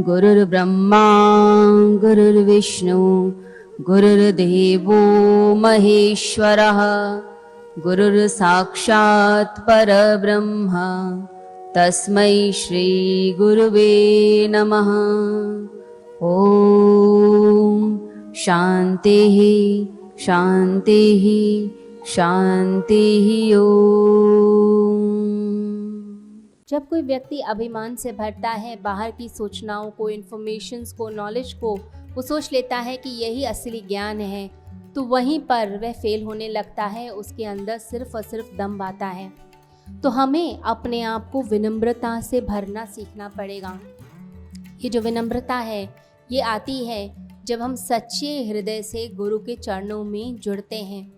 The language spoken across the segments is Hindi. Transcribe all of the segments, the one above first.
गुरुर्ब्रह्मा गुरुर्विष्णु गुरुर्देवो महेश्वरः गुरुर्साक्षात् परब्रह्म तस्मै श्री गुरुवे नमः। ओम शांतिः शांतिः शांतिः ओम। जब कोई व्यक्ति अभिमान से भरता है, बाहर की सूचनाओं को, इन्फॉर्मेशंस को, नॉलेज को वो सोच लेता है कि यही असली ज्ञान है, तो वहीं पर वह फेल होने लगता है। उसके अंदर सिर्फ और सिर्फ दम आता है। तो हमें अपने आप को विनम्रता से भरना सीखना पड़ेगा। ये जो विनम्रता है ये आती है जब हम सच्चे हृदय से गुरु के चरणों में जुड़ते हैं,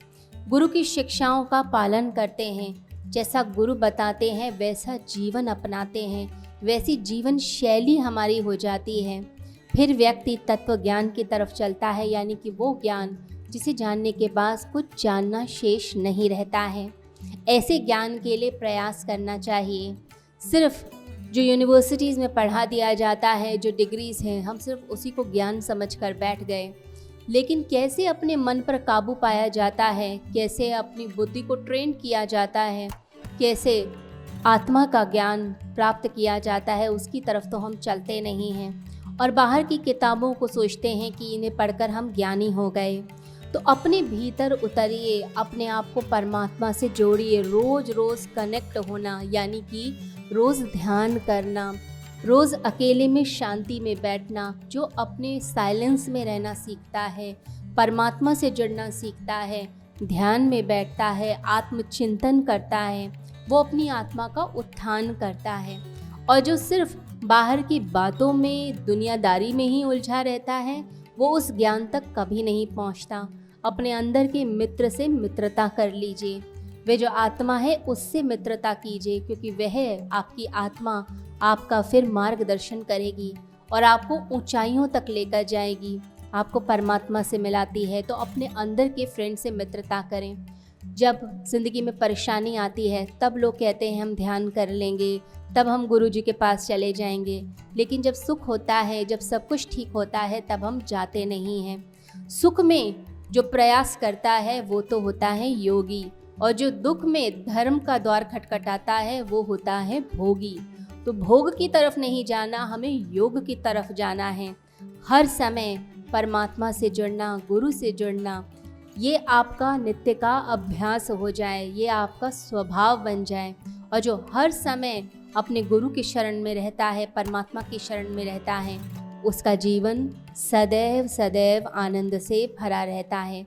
गुरु की शिक्षाओं का पालन करते हैं, जैसा गुरु बताते हैं वैसा जीवन अपनाते हैं, वैसी जीवन शैली हमारी हो जाती है। फिर व्यक्ति तत्व ज्ञान की तरफ चलता है, यानी कि वो ज्ञान जिसे जानने के बाद कुछ जानना शेष नहीं रहता है। ऐसे ज्ञान के लिए प्रयास करना चाहिए। सिर्फ जो यूनिवर्सिटीज़ में पढ़ा दिया जाता है, जो डिग्रीज़ हैं, हम सिर्फ उसी को ज्ञान समझकर बैठ गए। लेकिन कैसे अपने मन पर काबू पाया जाता है, कैसे अपनी बुद्धि को ट्रेन किया जाता है, कैसे आत्मा का ज्ञान प्राप्त किया जाता है, उसकी तरफ तो हम चलते नहीं हैं और बाहर की किताबों को सोचते हैं कि इन्हें पढ़कर हम ज्ञानी हो गए। तो अपने भीतर उतरिए, अपने आप को परमात्मा से जोड़िए। रोज़ रोज़ कनेक्ट होना, यानी कि रोज़ ध्यान करना, रोज़ अकेले में शांति में बैठना। जो अपने साइलेंस में रहना सीखता है, परमात्मा से जुड़ना सीखता है, ध्यान में बैठता है, आत्मचिंतन करता है, वो अपनी आत्मा का उत्थान करता है। और जो सिर्फ बाहर की बातों में, दुनियादारी में ही उलझा रहता है, वो उस ज्ञान तक कभी नहीं पहुंचता। अपने अंदर के मित्र से मित्रता कर लीजिए। वे जो आत्मा है उससे मित्रता कीजिए, क्योंकि वह आपकी आत्मा आपका फिर मार्गदर्शन करेगी और आपको ऊंचाइयों तक लेकर जाएगी, आपको परमात्मा से मिलाती है। तो अपने अंदर के फ्रेंड से मित्रता करें। जब ज़िंदगी में परेशानी आती है तब लोग कहते हैं हम ध्यान कर लेंगे, तब हम गुरु जी के पास चले जाएंगे। लेकिन जब सुख होता है, जब सब कुछ ठीक होता है, तब हम जाते नहीं हैं। सुख में जो प्रयास करता है वो तो होता है योगी, और जो दुख में धर्म का द्वार खटखटाता है वो होता है भोगी। तो भोग की तरफ नहीं जाना, हमें योग की तरफ जाना है। हर समय परमात्मा से जुड़ना, गुरु से जुड़ना, ये आपका नित्य का अभ्यास हो जाए, ये आपका स्वभाव बन जाए। और जो हर समय अपने गुरु की शरण में रहता है, परमात्मा की शरण में रहता है, उसका जीवन सदैव सदैव आनंद से भरा रहता है।